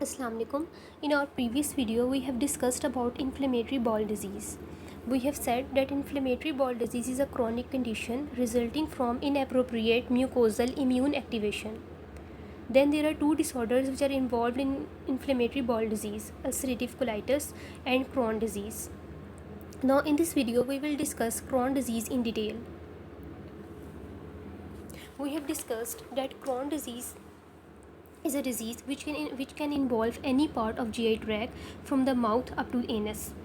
Assalamu alaikum. In our previous video, we have discussed about inflammatory bowel disease. We have said that inflammatory bowel disease is a chronic condition resulting from inappropriate mucosal immune activation. Then there are two disorders which are involved in inflammatory bowel disease: ulcerative colitis and Crohn's disease. Now in this video, we will discuss Crohn's disease in detail. We have discussed that Crohn's disease is a disease which can involve any part of GI tract from the mouth up to anus.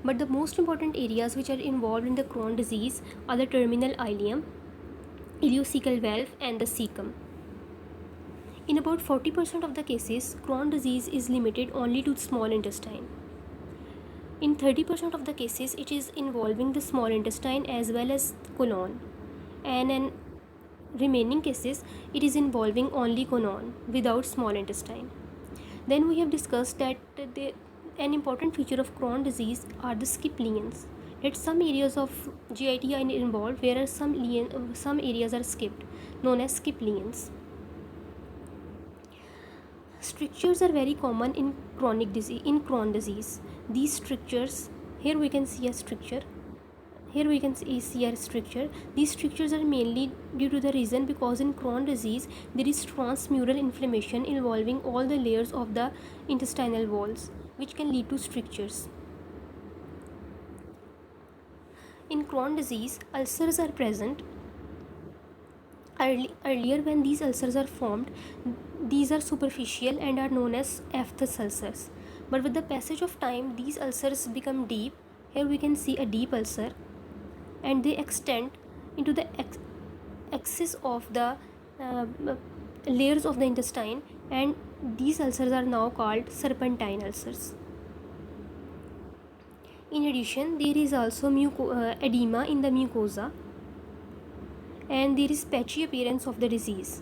But the most important areas which are involved in the Crohn's disease are the terminal ileum, ileocecal valve, and the cecum. In about 40% of the cases, Crohn's disease is limited only to small intestine. In 30% of the cases, it is involving the small intestine as well as colon, and in remaining cases, it is involving only colon without small intestine. Then we have discussed that an important feature of Crohn's disease are the skip lesions. That some areas of GIT are involved, whereas some areas are skipped, known as skip lesions. Strictures are very common in Crohn's disease. These strictures, here we can see a stricture. These strictures are mainly due to the reason because in Crohn's disease there is transmural inflammation involving all the layers of the intestinal walls, which can lead to strictures. In Crohn's disease, ulcers are present. Earlier, when these ulcers are formed, these are superficial and are known as aphthous ulcers. But with the passage of time, these ulcers become deep. Here we can see a deep ulcer, and they extend into the axis of the layers of the intestine, and these ulcers are now called serpentine ulcers. In addition, there is also edema in the mucosa, and there is patchy appearance of the disease.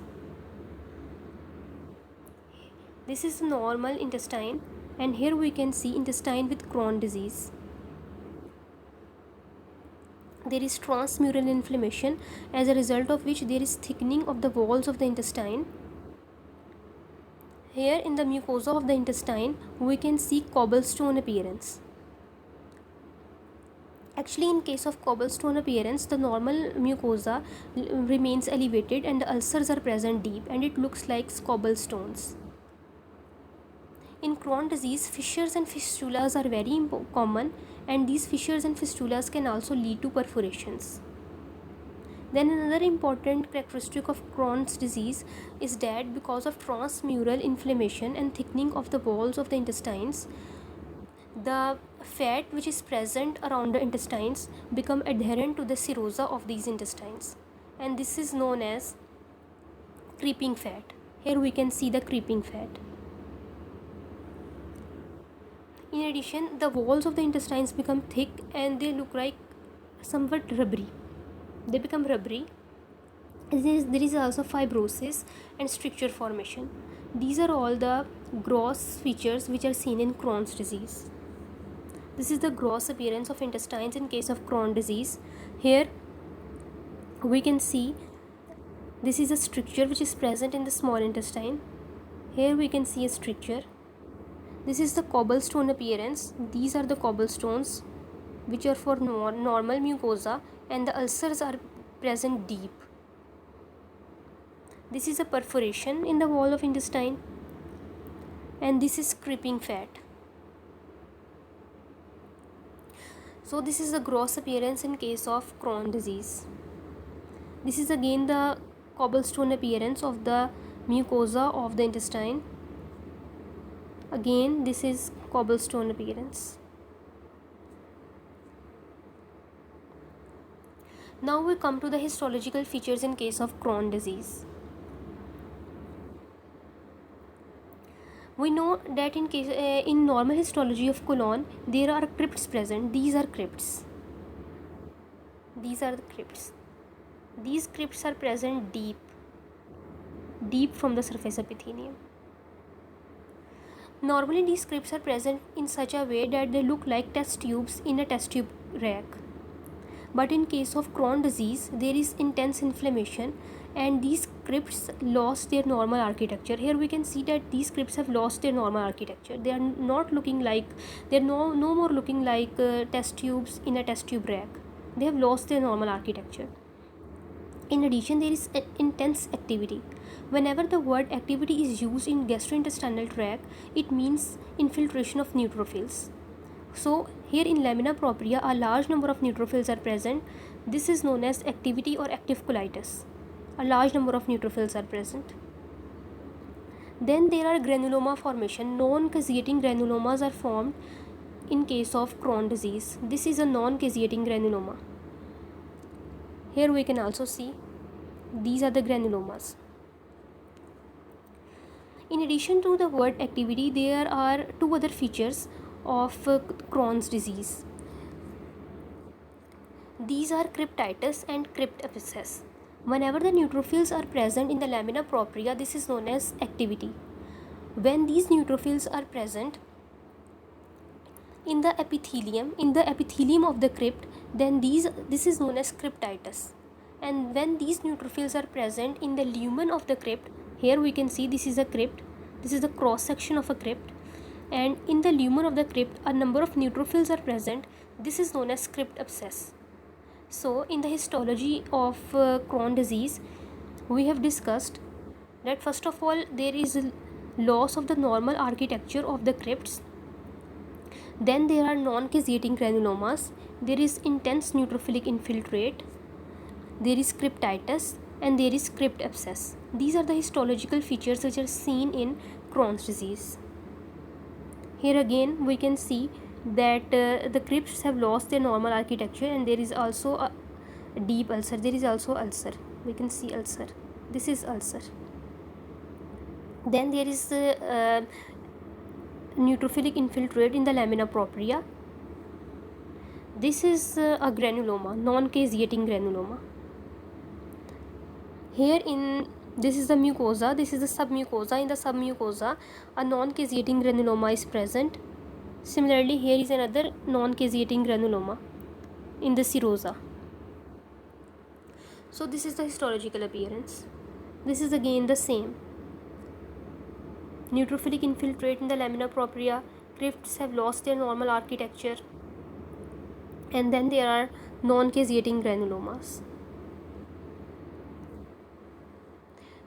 This is normal intestine, and here we can see intestine with Crohn's disease. There is transmural inflammation, as a result of which there is thickening of the walls of the intestine. Here in the mucosa of the intestine, we can see cobblestone appearance. Actually, in case of cobblestone appearance, the normal mucosa remains elevated and the ulcers are present deep, and it looks like cobblestones. In Crohn's disease, fissures and fistulas are very common, and these fissures and fistulas can also lead to perforations. Then another important characteristic of Crohn's disease is that because of transmural inflammation and thickening of the walls of the intestines, the fat which is present around the intestines become adherent to the serosa of these intestines, and this is known as creeping fat. Here we can see the creeping fat. In addition, the walls of the intestines become thick and they look like somewhat rubbery. They become rubbery. There is also fibrosis and stricture formation. These are all the gross features which are seen in Crohn's disease. This is the gross appearance of intestines in case of Crohn's disease. Here we can see this is a stricture which is present in the small intestine. Here we can see a stricture. This is the cobblestone appearance. These are the cobblestones which are for normal mucosa, and the ulcers are present deep. This is a perforation in the wall of intestine, and this is creeping fat. So this is the gross appearance in case of Crohn's disease. This is again the cobblestone appearance of the mucosa of the intestine. Again, this is cobblestone appearance. Now we come to the histological features in case of Crohn's disease. We know that in normal histology of colon, there are crypts present. These are crypts. These are the crypts. These crypts are present deep from the surface epithelium. Normally, these crypts are present in such a way that they look like test tubes in a test tube rack. But in case of Crohn's disease, there is intense inflammation, and these crypts lost their normal architecture. Here we can see that these crypts have lost their normal architecture. They are not looking like, they're no more looking like test tubes in a test tube rack. They have lost their normal architecture. In addition, there is intense activity. Whenever the word activity is used in gastrointestinal tract, it means infiltration of neutrophils. So here in lamina propria, a large number of neutrophils are present. This is known as activity or active colitis. A large number of neutrophils are present. Then there are granuloma formation. Non-caseating granulomas are formed in case of Crohn's disease. This is a non-caseating granuloma. Here we can also see these are the granulomas. In addition to the word activity, there are two other features of Crohn's disease. These are cryptitis and crypt abscess. Whenever the neutrophils are present in the lamina propria, this is known as activity. When these neutrophils are present in the epithelium of the crypt, then this is known as cryptitis. And when these neutrophils are present in the lumen of the crypt, here we can see this is a crypt, this is the cross section of a crypt, and in the lumen of the crypt a number of neutrophils are present. This is known as crypt abscess. So in the histology of Crohn's disease, we have discussed that first of all there is a loss of the normal architecture of the crypts. Then there are non-caseating granulomas, there is intense neutrophilic infiltrate, there is cryptitis, and there is crypt abscess. These are the histological features which are seen in Crohn's disease. Here again we can see that the crypts have lost their normal architecture, and there is also a deep ulcer. There is also ulcer. We can see ulcer. This is ulcer. Then there is neutrophilic infiltrate in the lamina propria. This is a granuloma, non-caseating granuloma. Here this is the mucosa, this is the submucosa. In the submucosa, a non-caseating granuloma is present. Similarly, here is another non-caseating granuloma in the serosa. So this is the histological appearance. This is again the same. Neutrophilic infiltrate in the lamina propria, crypts have lost their normal architecture, and then there are non-caseating granulomas.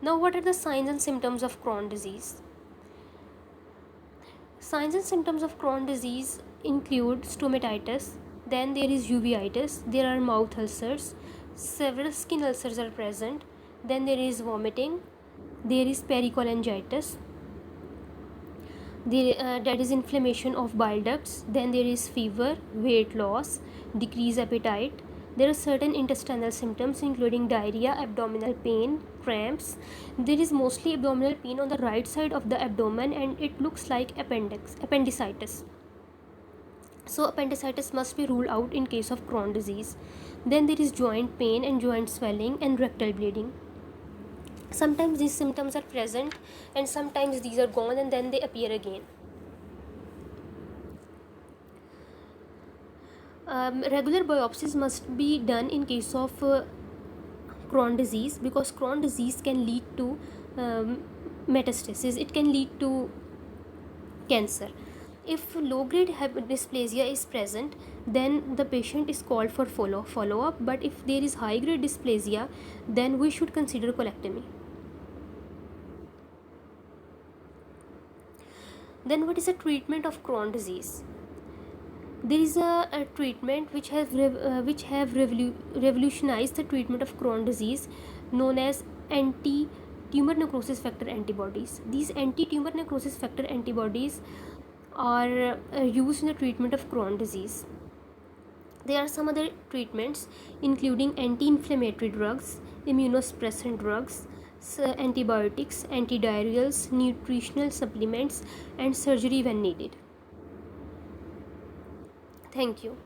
Now, what are the signs and symptoms of Crohn's disease? Signs and symptoms of Crohn's disease include stomatitis, then there is uveitis, there are mouth ulcers, several skin ulcers are present, then there is vomiting, there is pericholangitis, that is inflammation of bile ducts, then there is fever, weight loss, decreased appetite. There are certain intestinal symptoms including diarrhea, abdominal pain, cramps. There is mostly abdominal pain on the right side of the abdomen, and it looks like appendicitis. So appendicitis must be ruled out in case of Crohn's disease. Then there is joint pain and joint swelling and rectal bleeding. Sometimes these symptoms are present and sometimes these are gone and then they appear again. Regular biopsies must be done in case of Crohn's disease, because Crohn's disease can lead to metastasis. It can lead to cancer. If low-grade dysplasia is present, then the patient is called for follow-up. But if there is high-grade dysplasia, then we should consider colectomy. Then what is the treatment of Crohn's disease? There is a treatment which have revolutionized the treatment of Crohn's disease, known as anti-tumor necrosis factor antibodies. These anti-tumor necrosis factor antibodies are used in the treatment of Crohn's disease. There are some other treatments including anti-inflammatory drugs, immunosuppressant drugs, antibiotics, antidiarrheals, nutritional supplements, and surgery when needed. Thank you.